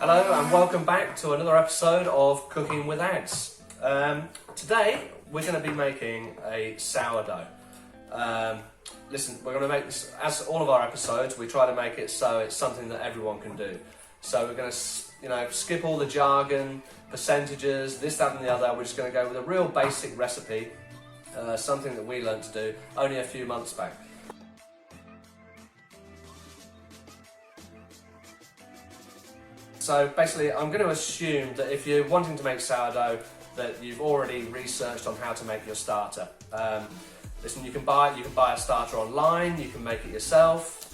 Hello and welcome back to another episode of Cooking with Ads. Today we're going to be making a sourdough. Listen, we're going to make this, as all of our episodes, we try to make it so it's something that everyone can do. So we're going to, skip all the jargon, percentages, this, that and the other. We're just going to go with a real basic recipe, something that we learned to do only a few months back. So basically, I'm going to assume that if you're wanting to make sourdough, that you've already researched on how to make your starter. Listen, you can buy a starter online, you can make it yourself,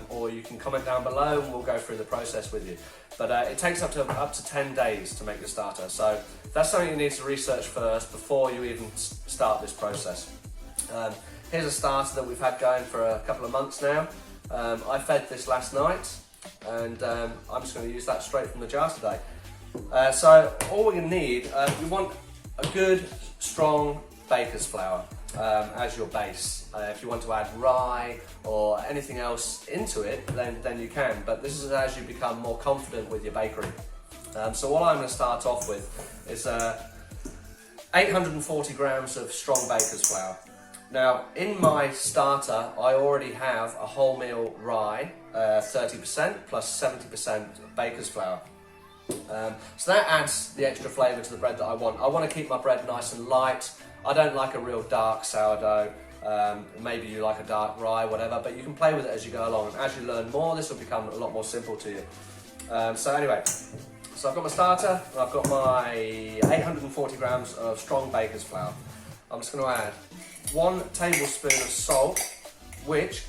or you can comment down below and we'll go through the process with you. But it takes up to 10 days to make your starter, so that's something you need to research first before you even start this process. Here's a starter that we've had going for a couple of months now. I fed this last night, and I'm just going to use that straight from the jar today. So all we're going to need, we want a good strong baker's flour as your base. If you want to add rye or anything else into it, then you can, but this is as you become more confident with your bakery. So what I'm going to start off with is 840 grams of strong baker's flour. Now, in my starter, I already have a wholemeal rye, 30% plus 70% baker's flour. So that adds the extra flavour to the bread that I want. I want to keep my bread nice and light. I don't like a real dark sourdough. Maybe you like a dark rye, whatever, but you can play with it as you go along. And as you learn more, this will become a lot more simple to you. So anyway, so I've got my starter, and I've got my 840 grams of strong baker's flour. I'm just going to add 1 tablespoon of salt, which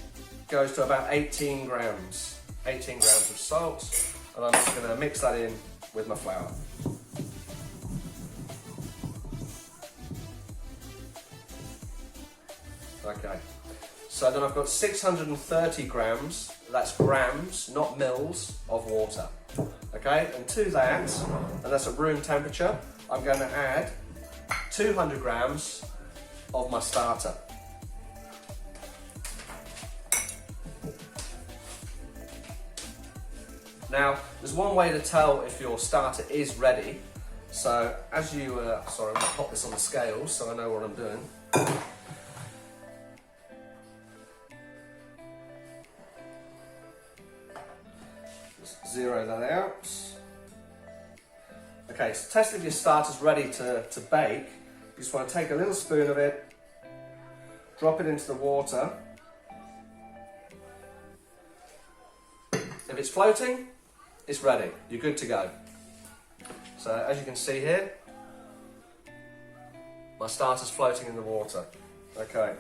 goes to about 18 grams. 18 grams of salt, and I'm just going to mix that in with my flour. Okay, so then I've got 630 grams, that's grams, not mils, of water. Okay, and to that, and that's at room temperature, I'm going to add 200 grams of my starter. Now, there's one way to tell if your starter is ready. So as you, sorry, I'm going to pop this on the scales so I know what I'm doing. Just zero that out. Okay, so test if your starter's ready to bake. You just want to take a little spoon of it, drop it into the water. If it's floating, it's ready. You're good to go. So as you can see here, my starter's floating in the water. Okay,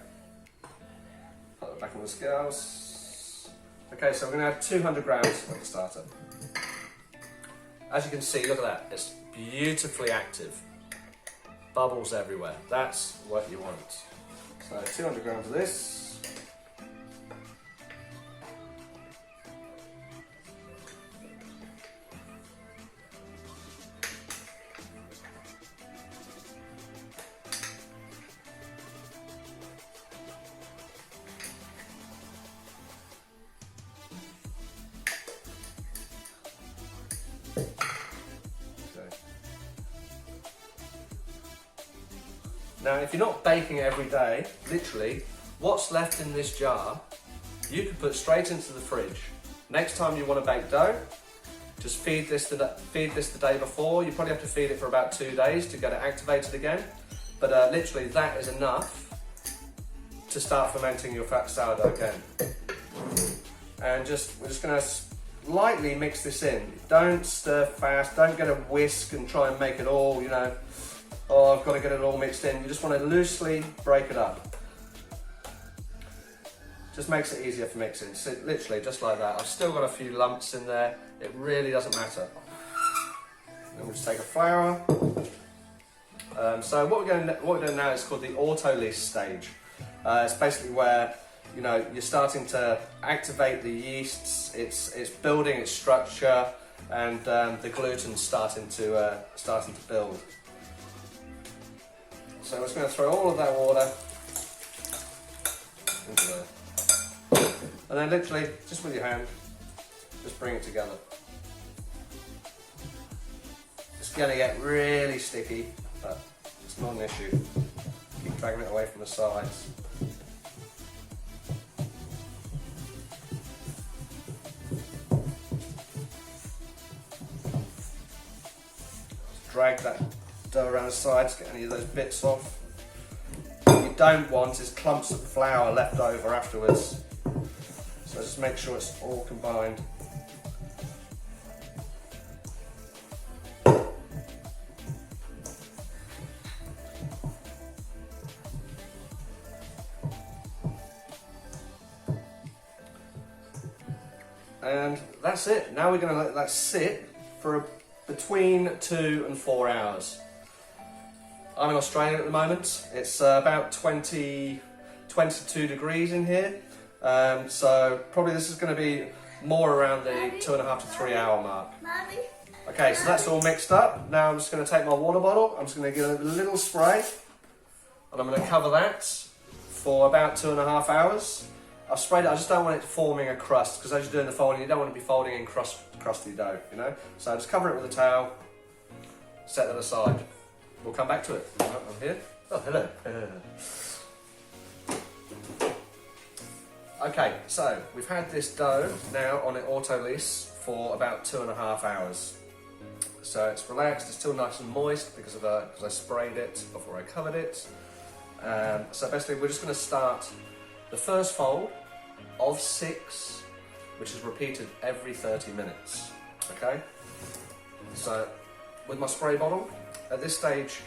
put it back on the scales. Okay, so we're going to add 200 grams of the starter. As you can see, look at that. It's beautifully active. Bubbles everywhere. That's what you want. So 200 grams of this. Now, if you're not baking every day, literally, what's left in this jar, you can put straight into the fridge. Next time you want to bake dough, just feed this the day before. You probably have to feed it for about 2 days to get it activated again. But literally, that is enough to start fermenting your fat sourdough again. And we're just going to lightly mix this in. Don't stir fast. Don't get a whisk and try and make it all, oh, I've got to get it all mixed in. You just want to loosely break it up. Just makes it easier for mixing. So literally, just like that. I've still got a few lumps in there. It really doesn't matter. Then we'll just take a flour. So what we're doing now is called the autolyse stage. It's basically where you're starting to activate the yeasts. It's building its structure, and the gluten's starting to build. So we're just going to throw all of that water into there. And then literally, just with your hand, just bring it together. It's going to get really sticky, but it's not an issue. Keep dragging it away from the sides. Drag that dough around the sides, get any of those bits off. What you don't want is clumps of flour left over afterwards. So just make sure it's all combined. And that's it. Now we're going to let that sit for between 2 and 4 hours. I'm in Australia at the moment. It's about 22 degrees in here. So probably this is going to be more around the 2.5 to 3 hour mark. Okay, so that's all mixed up. Now I'm just going to take my water bottle. I'm just going to give it a little spray. And I'm going to cover that for about 2.5 hours. I've sprayed it, I just don't want it forming a crust, because as you're doing the folding, you don't want to be folding in crusty dough, you know? So just cover it with a towel, set that aside. We'll come back to it. Oh, I'm here. Oh, hello. Okay, so we've had this dough now on an autolyse for about 2.5 hours. So it's relaxed, it's still nice and moist because I sprayed it before I covered it. So basically we're just going to start the first fold of 6, which is repeated every 30 minutes, okay? So with my spray bottle, at this stage,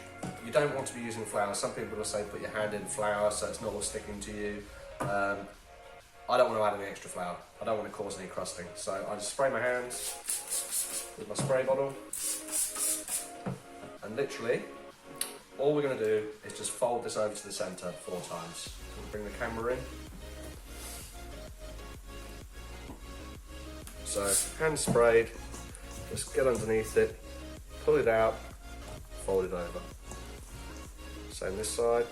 you don't want to be using flour. Some people will say put your hand in flour so it's not all sticking to you. I don't want to add any extra flour. I don't want to cause any crusting. So I just spray my hands with my spray bottle, and literally, all we're going to do is just fold this over to the centre 4 times. We'll bring the camera in. So, hand sprayed, just get underneath it, pull it out, fold it over. Same this side.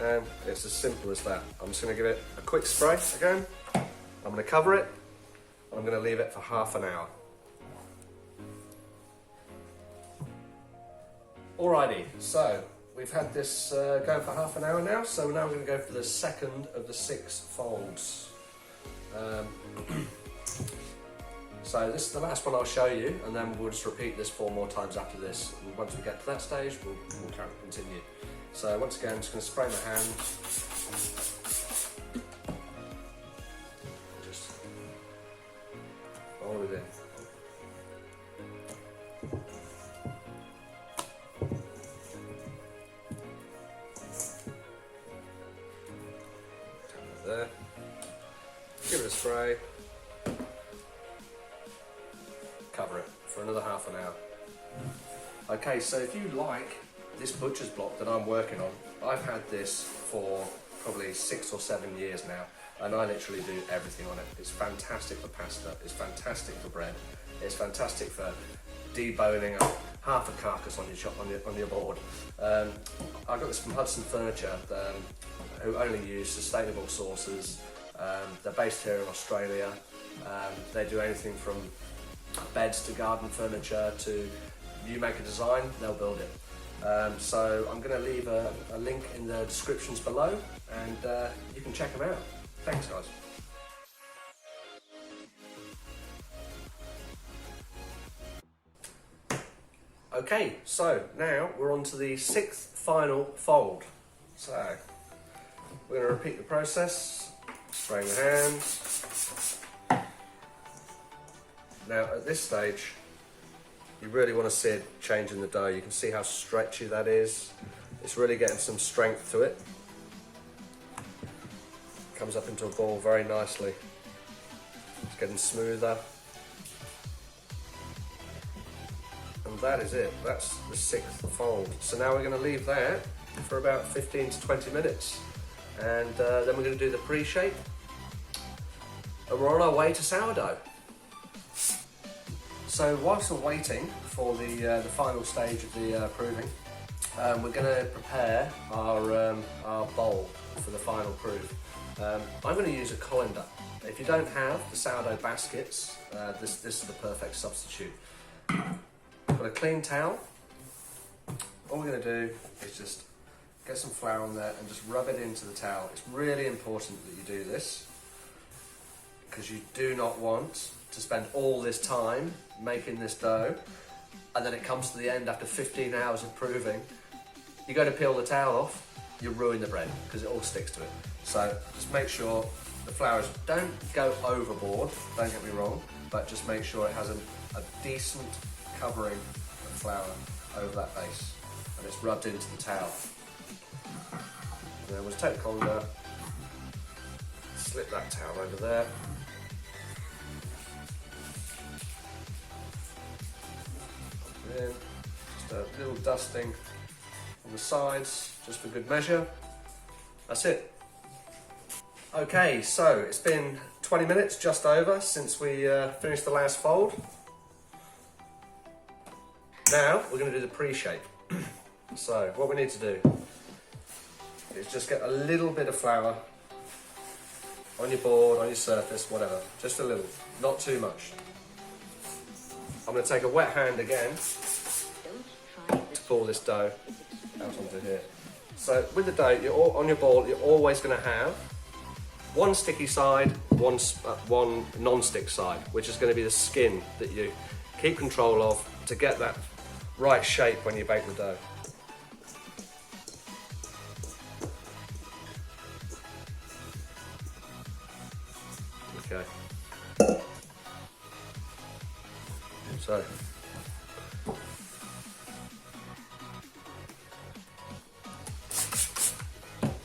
And it's as simple as that. I'm just going to give it a quick spray again. I'm going to cover it, and I'm going to leave it for half an hour. Alrighty, so we've had this go for half an hour now, so now we're going to go for the second of the 6 folds. So this is the last one I'll show you, and then we'll just repeat this 4 more times after this. And once we get to that stage, we'll continue. So once again, I'm just going to spray my hand. Just fold it in. There. Give it a spray. Cover it for another half an hour. Okay, so if you like this butcher's block that I'm working on, I've had this for probably 6 or 7 years now, and I literally do everything on it. It's fantastic for pasta, it's fantastic for bread, it's fantastic for deboning up half a carcass on your board. I got this from Hudson Furniture, who only use sustainable sources. They're based here in Australia. They do anything from beds to garden furniture to you make a design, they'll build it. So I'm going to leave a link in the descriptions below, and you can check them out. Thanks, guys. Okay, so now we're on to the 6th final fold. So we're going to repeat the process, spraying the hands. Now at this stage, you really want to see it change in the dough. You can see how stretchy that is. It's really getting some strength to it. Comes up into a ball very nicely. It's getting smoother. And that is it. That's the 6th fold. So now we're going to leave that for about 15 to 20 minutes. And then we're going to do the pre-shape. And we're on our way to sourdough. So whilst we're waiting for the final stage of the proving, we're going to prepare our bowl for the final proof. I'm going to use a colander. If you don't have the sourdough baskets, this is the perfect substitute. Got a clean towel. All we're going to do is just get some flour on there and just rub it into the towel. It's really important that you do this because you do not want to spend all this time making this dough and then it comes to the end after 15 hours of proving. You go to peel the towel off, you ruin the bread because it all sticks to it. So just make sure the flours don't go overboard, don't get me wrong, but just make sure it has a decent covering of flour over that base and it's rubbed into the towel. And then we'll take the colander, slip that towel over there. In, just a little dusting on the sides, just for good measure. That's it. Okay, so it's been 20 minutes, just over, since we finished the last fold. Now we're going to do the pre-shape. So what we need to do is just get a little bit of flour on your board, on your surface, whatever, just a little, not too much. I'm going to take a wet hand again to pull this dough out onto here. So with the dough, on your ball, you're always going to have one sticky side, one non-stick side, which is going to be the skin that you keep control of to get that right shape when you bake the dough. Okay. So,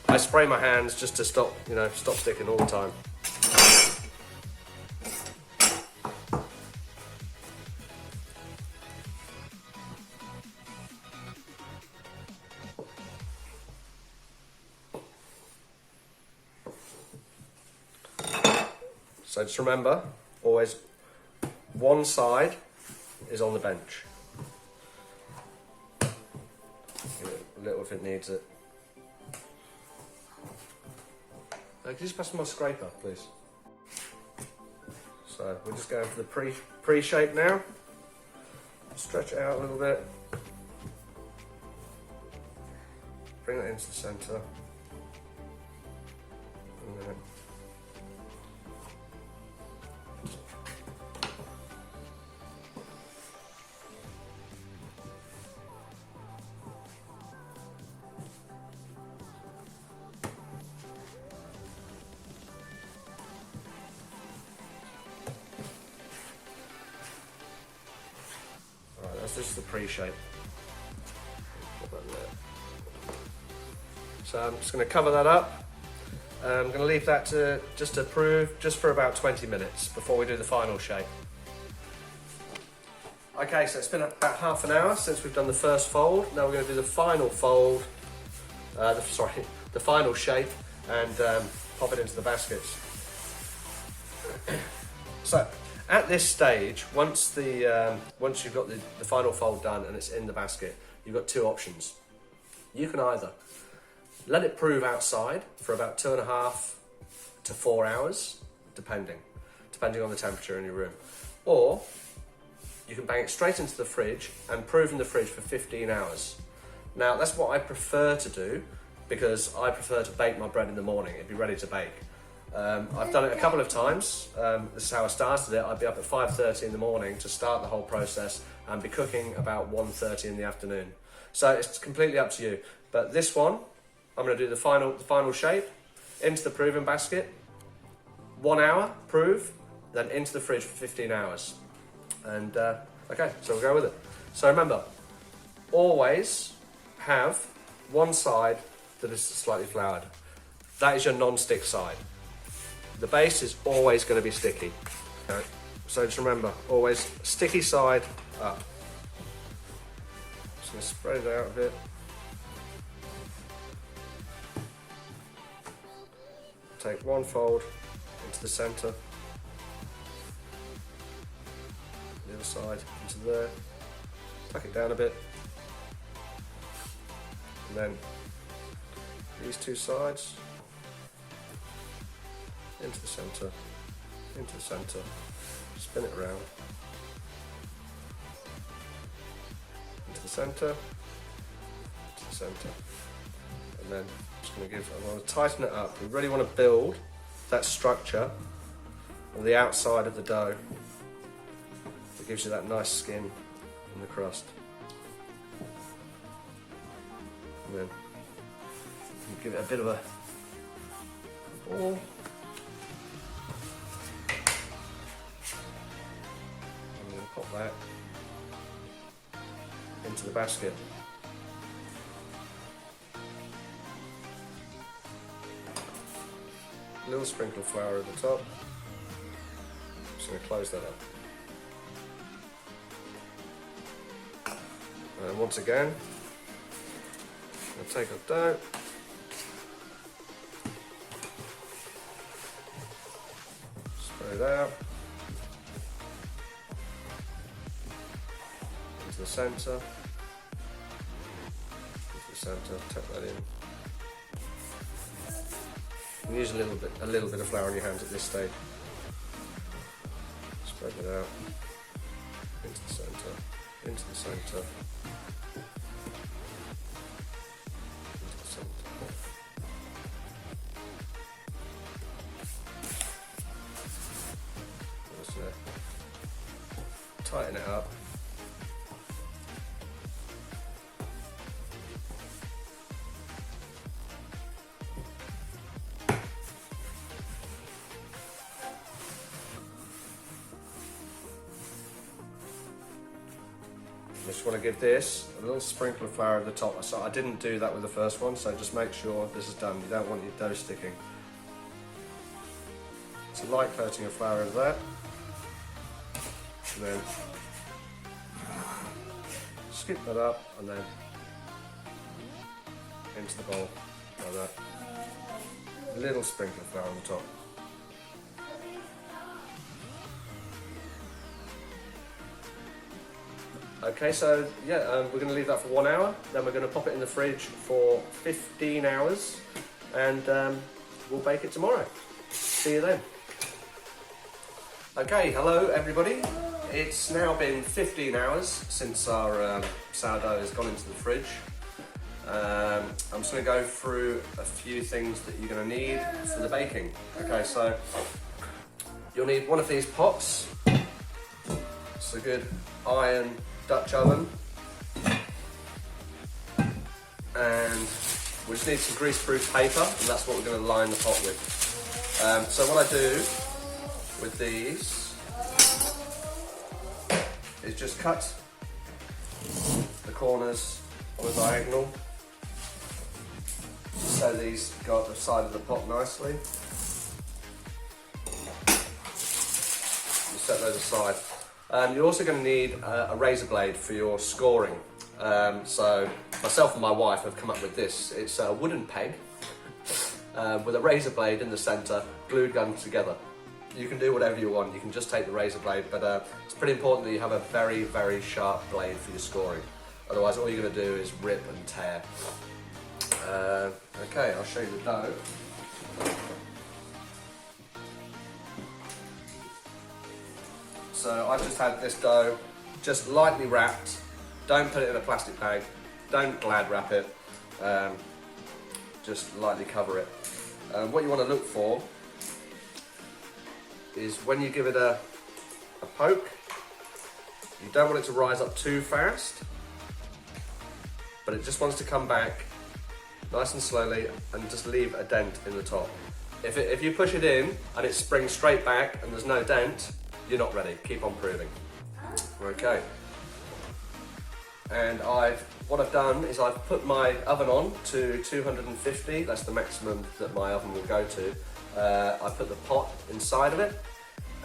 I spray my hands just to stop sticking all the time. So just remember, always one side is on the bench. Give it a little if it needs it. Could you just pass me my scraper, please? So we're just going for the pre-shape now. Stretch it out a little bit. Bring that into the centre. And then this is the pre-shape. So I'm just going to cover that up. I'm going to leave that to prove just for about 20 minutes before we do the final shape. Okay, so it's been about half an hour since we've done the first fold. Now we're going to do the final fold, the final shape, and pop it into the baskets. So at this stage, once you've got the final fold done and it's in the basket, you've got two options. You can either let it prove outside for about 2.5 to 4 hours, depending on the temperature in your room, or you can bang it straight into the fridge and prove in the fridge for 15 hours. Now that's what I prefer to do because I prefer to bake my bread in the morning. It'd be ready to bake. I've done it a couple of times. This is how I started it. I'd be up at 5:30 in the morning to start the whole process and be cooking about 1:30 in the afternoon. So it's completely up to you. But this one, I'm going to do the final shape into the proving basket. 1 hour prove, then into the fridge for 15 hours. And okay, so we'll go with it. So remember, always have one side that is slightly floured. That is your non-stick side. The base is always going to be sticky. Okay? So just remember, always sticky side up. Just going to spread it out a bit. Take one fold into the centre. The other side into there. Tuck it down a bit. And then these two sides into the centre, into the centre, spin it around, into the centre, to the centre, and then I'm just going to I want to tighten it up. We really want to build that structure on the outside of the dough. It gives you that nice skin in the crust. And then you give it a bit of a ball. I'm going to pop that into the basket. A little sprinkle of flour at the top. I'm just going to close that up. And once again, I'm going to take our dough, spread it out into the centre, tuck that in. And use a little bit of flour on your hands at this stage. Spread it out into the centre, into the centre. Tighten it up. Just want to give this a little sprinkle of flour at the top. So I didn't do that with the first one, so just make sure this is done. You don't want your dough sticking. It's a light coating of flour over that. And then scoop that up and then into the bowl like that. A little sprinkle of flour on the top. Okay, so yeah, we're going to leave that for 1 hour, then we're going to pop it in the fridge for 15 hours and we'll bake it tomorrow. See you then. Okay, hello everybody. It's now been 15 hours since our sourdough has gone into the fridge. I'm just going to go through a few things that you're going to need for the baking. Okay, so you'll need one of these pots. It's a good iron Dutch oven. And we just need some grease-proof paper, and that's what we're going to line the pot with. So what I do with these is just cut the corners on a diagonal so these go up the side of the pot nicely. You set those aside. You're also going to need a razor blade for your scoring. So myself and my wife have come up with this. It's a wooden peg with a razor blade in the centre, glued gun together. You can do whatever you want. You can just take the razor blade, but it's pretty important that you have a very, very sharp blade for your scoring. Otherwise, all you're going to do is rip and tear. Okay, I'll show you the dough. So I've just had this dough just lightly wrapped. Don't put it in a plastic bag. Don't Glad wrap it. Just lightly cover it. What you want to look for is when you give it a poke, you don't want it to rise up too fast, but it just wants to come back nice and slowly and just leave a dent in the top. If you push it in and it springs straight back and there's no dent, you're not ready. Keep on proving. Okay. And what I've done is I've put my oven on to 250. That's the maximum that my oven will go to. I put the pot inside of it,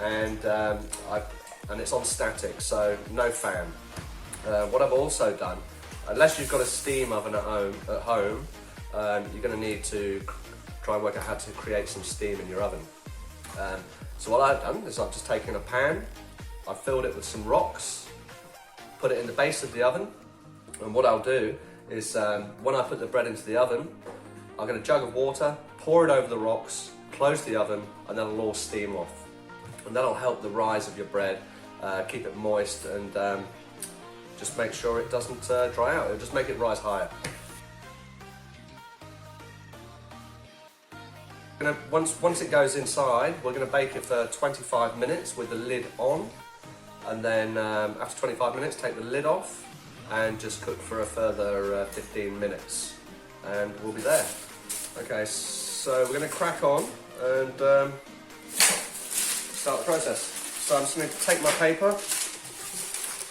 and it's on static, so no fan. What I've also done, unless you've got a steam oven at home, you're going to need to try and work out how to create some steam in your oven. So what I've done is I've just taken a pan, I've filled it with some rocks, put it in the base of the oven, and what I'll do is when I put the bread into the oven, I'll get a jug of water, pour it over the rocks, close the oven, and that'll all steam off. And that'll help the rise of your bread, keep it moist, and just make sure it doesn't dry out. It'll just make it rise higher. Once it goes inside, we're going to bake it for 25 minutes with the lid on, and then after 25 minutes take the lid off and just cook for a further 15 minutes and we'll be there. Okay, so we're going to crack on and start the process. So I'm just going to take my paper.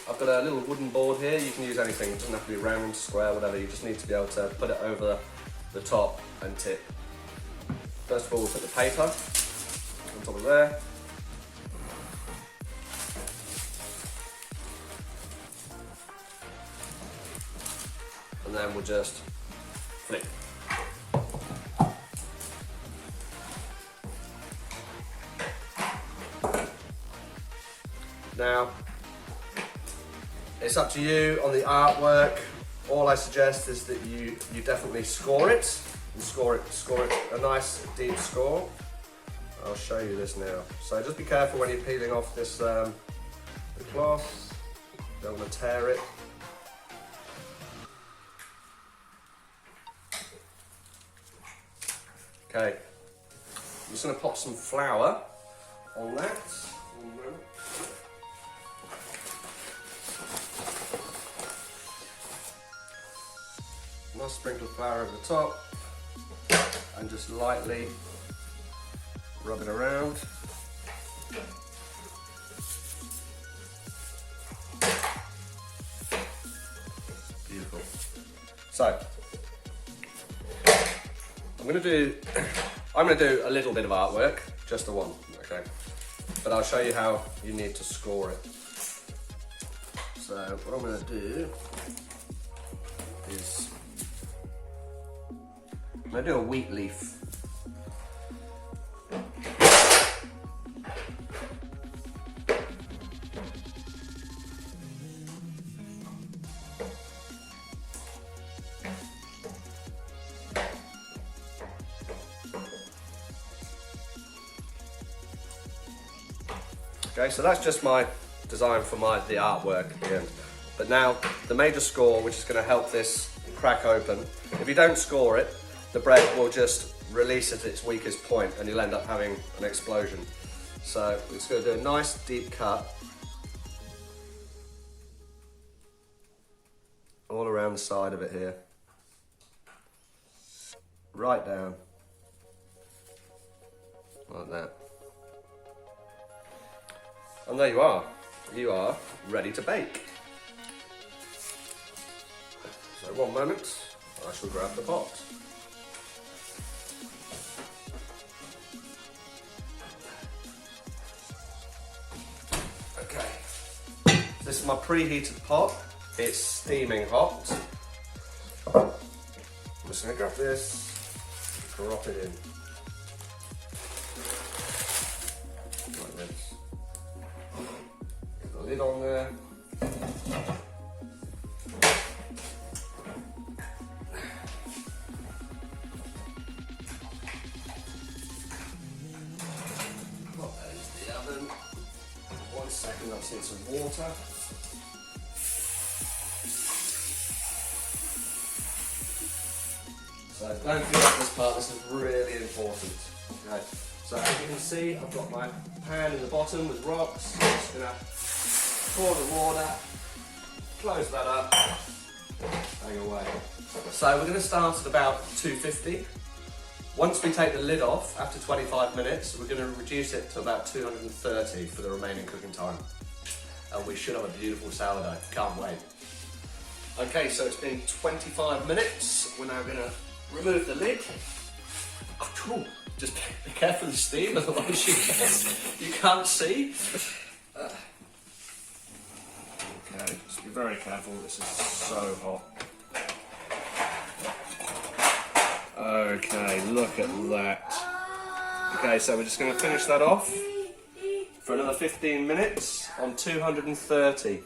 I've got a little wooden board here. You can use anything, it doesn't have to be round, square, whatever. You just need to be able to put it over the top and tip. First of all, we'll put the paper on top of there. And then we'll just flip. Now, it's up to you on the artwork. All I suggest is that you definitely score it. And score it a nice deep score. I'll show you this now. So just be careful when you're peeling off this the cloth. Don't want to tear it. Okay, I'm just going to pop some flour on that. Nice sprinkle of flour over the top. And just lightly rub it around. Beautiful. So I'm going to do a little bit of artwork, just the one, okay? But I'll show you how you need to score it. So what I'm going to do is I'm going to do a wheat leaf. Okay, so that's just my design for the artwork at the end. But now the major score, which is going to help this crack open. If you don't score it, the bread will just release at its weakest point and you'll end up having an explosion. So we're just going to do a nice deep cut all around the side of it here, right down, like that. And there you are ready to bake. So one moment, I shall grab the pot. Okay, this is my preheated pot. It's steaming hot. I'm just going to grab this, drop it in. Like this. Get the lid on there. Pop that into the oven. 1 second, I'll see some water. So don't forget this part, this is really important. Okay. So as you can see, I've got my pan in the bottom with rocks. I'm just going to pour the water, close that up, hang away. So we're going to start at about 250. Once we take the lid off, after 25 minutes, we're going to reduce it to about 230 for the remaining cooking time. And we should have a beautiful sourdough, can't wait. Okay, so it's been 25 minutes. We're now going to remove the lid. Oh, cool. Just be careful of the steam, otherwise you can't see. Okay, just be very careful, this is so hot. Okay, look at that. Okay, so we're just going to finish that off for another 15 minutes on 230.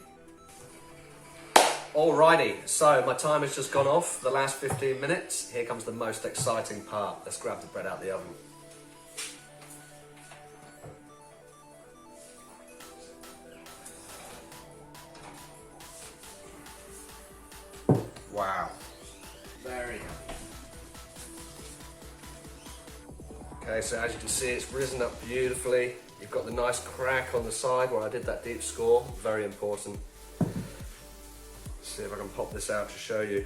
Alrighty, so my time has just gone off, the last 15 minutes. Here comes the most exciting part. Let's grab the bread out of the oven. Wow. Very happy. Okay, so as you can see, it's risen up beautifully. You've got the nice crack on the side where I did that deep score, very important. See if I can pop this out to show you.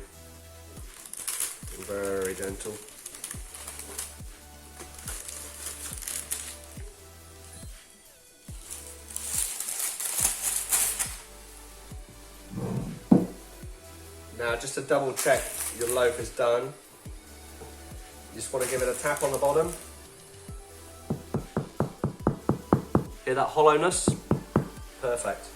Very gentle. Now, just to double check your loaf is done, you just want to give it a tap on the bottom. Hear that hollowness? Perfect.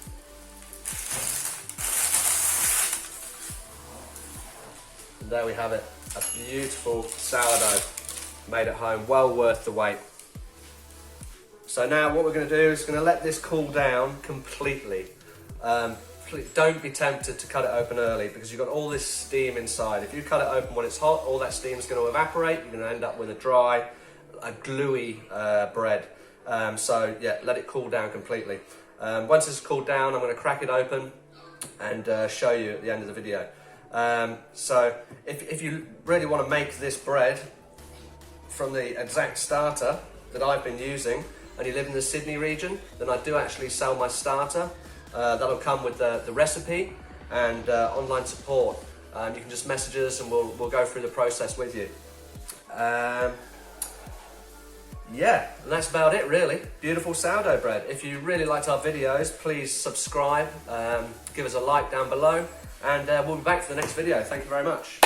And there we have it, a beautiful sourdough made at home, well worth the wait. So now what we're going to do is going to let this cool down completely. Don't be tempted to cut it open early because you've got all this steam inside. If you cut it open when it's hot, all that steam is going to evaporate. You're going to end up with a dry, gluey bread. So yeah, let it cool down completely. Once it's cooled down, I'm going to crack it open and show you at the end of the video. So if you really want to make this bread from the exact starter that I've been using and you live in the Sydney region, then I do actually sell my starter. That'll come with the recipe and online support. You can just message us and we'll go through the process with you. Yeah, and that's about it really. Beautiful sourdough bread. If you really liked our videos, please subscribe, give us a like down below, and we'll be back for the next video. Thank you very much.